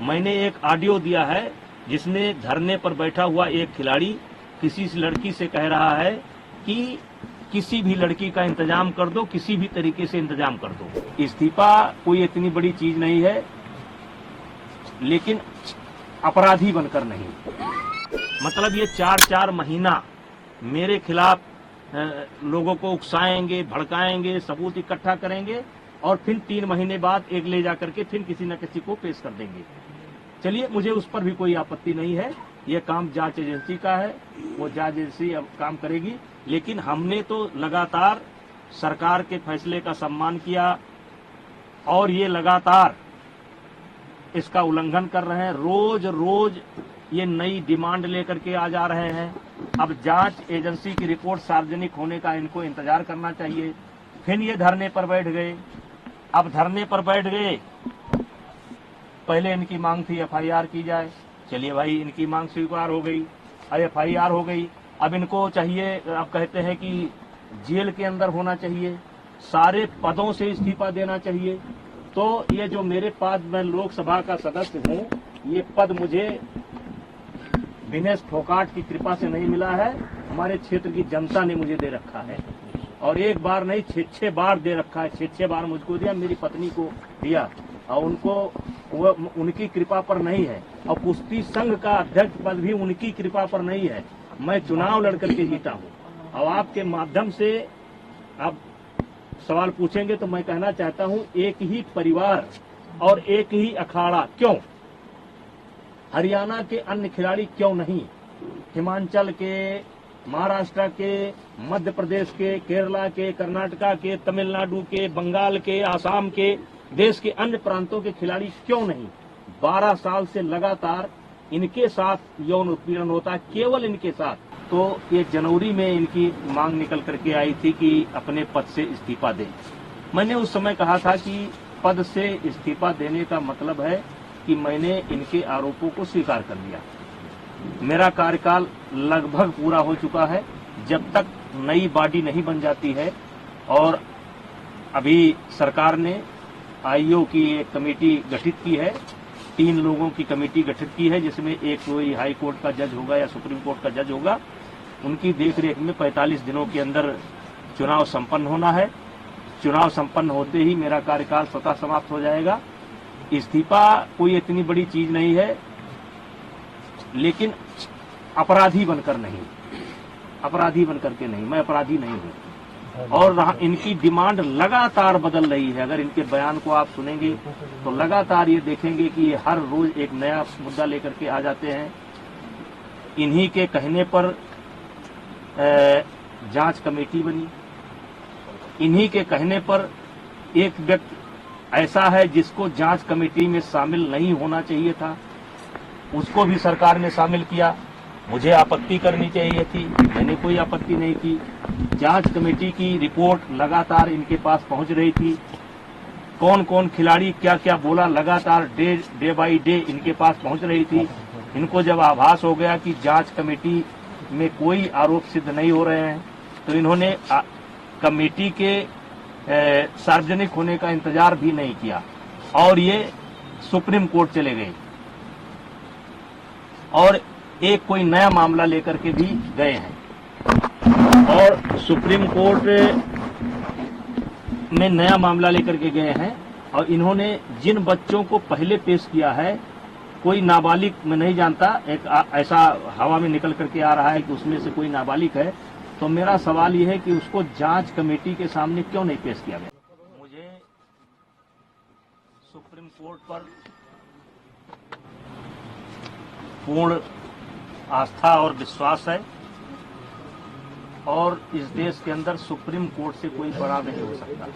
मैंने एक ऑडियो दिया है जिसमें धरने पर बैठा हुआ एक खिलाड़ी किसी लड़की से कह रहा है कि किसी भी लड़की का इंतजाम कर दो, किसी भी तरीके से इंतजाम कर दो। इस्तीफा कोई इतनी बड़ी चीज नहीं है, लेकिन अपराधी बनकर नहीं। मतलब ये 4-4 महीना मेरे खिलाफ लोगों को उकसाएंगे, भड़काएंगे, सबूत इकट्ठा करेंगे और फिर 3 महीने बाद एक ले जाकर के फिर किसी न किसी को पेश कर देंगे। चलिए, मुझे उस पर भी कोई आपत्ति नहीं है, ये काम जांच एजेंसी का है, वो जांच एजेंसी अब काम करेगी। लेकिन हमने तो लगातार सरकार के फैसले का सम्मान किया और ये लगातार इसका उल्लंघन कर रहे हैं। रोज रोज ये नई डिमांड लेकर के आ जा रहे हैं। अब जांच एजेंसी की रिपोर्ट सार्वजनिक होने का इनको इंतजार करना चाहिए। फिर ये धरने पर बैठ गए। अब धरने पर बैठ गए, पहले इनकी मांग थी एफआईआर की जाए। चलिए भाई, इनकी मांग स्वीकार हो गई, अब एफआईआर हो गई। अब इनको चाहिए, अब कहते हैं कि जेल के अंदर होना चाहिए, सारे पदों से इस्तीफा देना चाहिए। तो ये जो मेरे पास, मैं लोकसभा का सदस्य हूँ, ये पद मुझे दिनेश फोगाट की कृपा से नहीं मिला है, हमारे क्षेत्र की जनता ने मुझे दे रखा है। और एक बार नहीं, 6-6 बार दे रखा है। 6-6 बार मुझको दिया, मेरी पत्नी को दिया, और उनको वो उनकी कृपा पर नहीं है। और कुश्ती संघ का अध्यक्ष पद भी उनकी कृपा पर नहीं है। मैं चुनाव लड़कर के जीता हूँ। और आपके माध्यम से आप सवाल पूछेंगे तो मैं कहना चाहता हूँ, एक ही परिवार और एक ही अखाड़ा क्यों? हरियाणा के अन्य खिलाड़ी क्यों नहीं? हिमाचल के, महाराष्ट्र के, मध्य प्रदेश के, केरला के, कर्नाटका के, तमिलनाडु के, बंगाल के, आसाम के, देश के अन्य प्रांतों के खिलाड़ी क्यों नहीं? 12 साल से लगातार इनके साथ यौन उत्पीड़न होता है, केवल इनके साथ। तो ये जनवरी में इनकी मांग निकल करके आई थी कि अपने पद से इस्तीफा दें। मैंने उस समय कहा था कि पद से इस्तीफा देने का मतलब है कि मैंने इनके आरोपों को स्वीकार कर लिया। मेरा कार्यकाल लगभग पूरा हो चुका है। जब तक नई बॉडी नहीं बन जाती है, और अभी सरकार ने आईओ की एक कमेटी गठित की है, 3 लोगों की कमेटी गठित की है, जिसमें एक कोई हाई कोर्ट का जज होगा या सुप्रीम कोर्ट का जज होगा। उनकी देखरेख में 45 दिनों के अंदर चुनाव संपन्न होना है। चुनाव संपन्न होते ही मेरा कार्यकाल स्वतः समाप्त हो जाएगा। इस्तीफा कोई इतनी बड़ी चीज नहीं है, लेकिन अपराधी बनकर नहीं, अपराधी बनकर के नहीं, मैं अपराधी नहीं हूँ। और इनकी डिमांड लगातार बदल रही है। अगर इनके बयान को आप सुनेंगे तो लगातार ये देखेंगे कि ये हर रोज एक नया मुद्दा लेकर के आ जाते हैं। इन्हीं के कहने पर जांच कमेटी बनी। इन्हीं के कहने पर एक व्यक्ति ऐसा है जिसको जांच कमेटी में शामिल नहीं होना चाहिए था, उसको भी सरकार ने शामिल किया। मुझे आपत्ति करनी चाहिए थी, मैंने कोई आपत्ति नहीं की। जांच कमेटी की रिपोर्ट लगातार इनके पास पहुंच रही थी। कौन कौन खिलाड़ी क्या क्या बोला, लगातार डे बाई डे इनके पास पहुंच रही थी। इनको जब आभास हो गया कि जांच कमेटी में कोई आरोप सिद्ध नहीं हो रहे हैं, तो इन्होंने कमेटी के सार्वजनिक होने का इंतजार भी नहीं किया और ये सुप्रीम कोर्ट चले गए और एक कोई नया मामला लेकर के भी गए हैं। और सुप्रीम कोर्ट में नया मामला लेकर के गए हैं और इन्होंने जिन बच्चों को पहले पेश किया है, कोई नाबालिग, मैं नहीं जानता, एक ऐसा हवा में निकल करके आ रहा है कि उसमें से कोई नाबालिग है। तो मेरा सवाल यह है कि उसको जांच कमेटी के सामने क्यों नहीं पेश किया गया? मुझे सुप्रीम कोर्ट पर पूर्ण आस्था और विश्वास है और इस देश के अंदर सुप्रीम कोर्ट से कोई बड़ा नहीं हो सकता।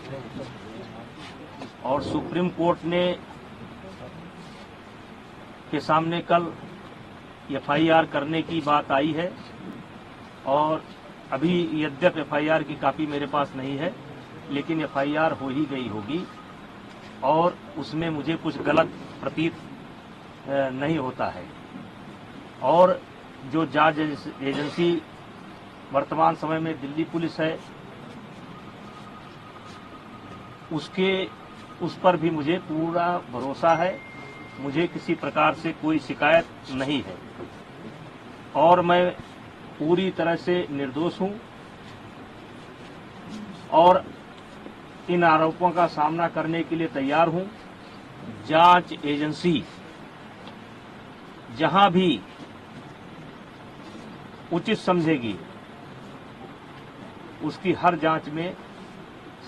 और सुप्रीम कोर्ट ने के सामने कल एफआईआर करने की बात आई है और अभी यद्यप एफआईआर की कॉपी मेरे पास नहीं है, लेकिन एफआईआर हो ही गई होगी और उसमें मुझे कुछ गलत प्रतीत नहीं होता है। और जो जांच एजेंसी वर्तमान समय में दिल्ली पुलिस है, उस पर भी मुझे पूरा भरोसा है मुझे किसी प्रकार से कोई शिकायत नहीं है और मैं पूरी तरह से निर्दोष हूं और इन आरोपों का सामना करने के लिए तैयार हूं। जांच एजेंसी जहां भी उचित समझेगी उसकी हर जांच में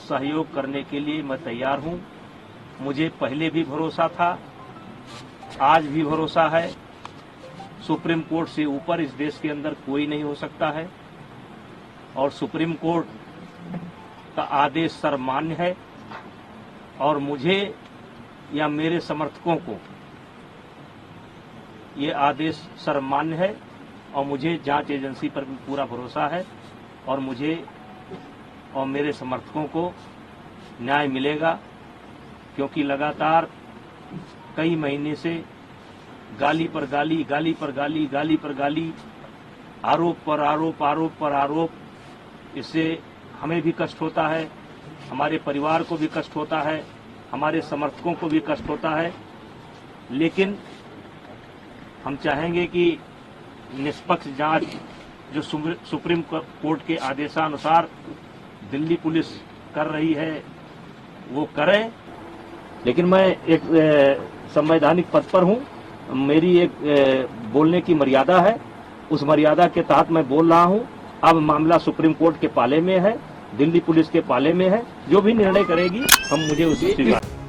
सहयोग करने के लिए मैं तैयार हूं। मुझे पहले भी भरोसा था, आज भी भरोसा है। सुप्रीम कोर्ट से ऊपर इस देश के अंदर कोई नहीं हो सकता है और सुप्रीम कोर्ट का आदेश सर्वमान्य है और मुझे या मेरे समर्थकों को ये आदेश सर्वमान्य है और मुझे जांच एजेंसी पर भी पूरा भरोसा है और मुझे और मेरे समर्थकों को न्याय मिलेगा, क्योंकि लगातार कई महीने से गाली पर गाली, गाली पर गाली, गाली पर गाली, आरोप पर आरोप, आरोप पर आरोप, इससे हमें भी कष्ट होता है, हमारे परिवार को भी कष्ट होता है, हमारे समर्थकों को भी कष्ट होता है। लेकिन हम चाहेंगे कि निष्पक्ष जांच जो सुप्रीम कोर्ट के आदेशानुसार दिल्ली पुलिस कर रही है वो करें। लेकिन मैं एक संवैधानिक पद पर हूं, मेरी एक बोलने की मर्यादा है, उस मर्यादा के तहत मैं बोल रहा हूं। अब मामला सुप्रीम कोर्ट के पाले में है, दिल्ली पुलिस के पाले में है, जो भी निर्णय करेगी हम मुझे उसी स्वीकार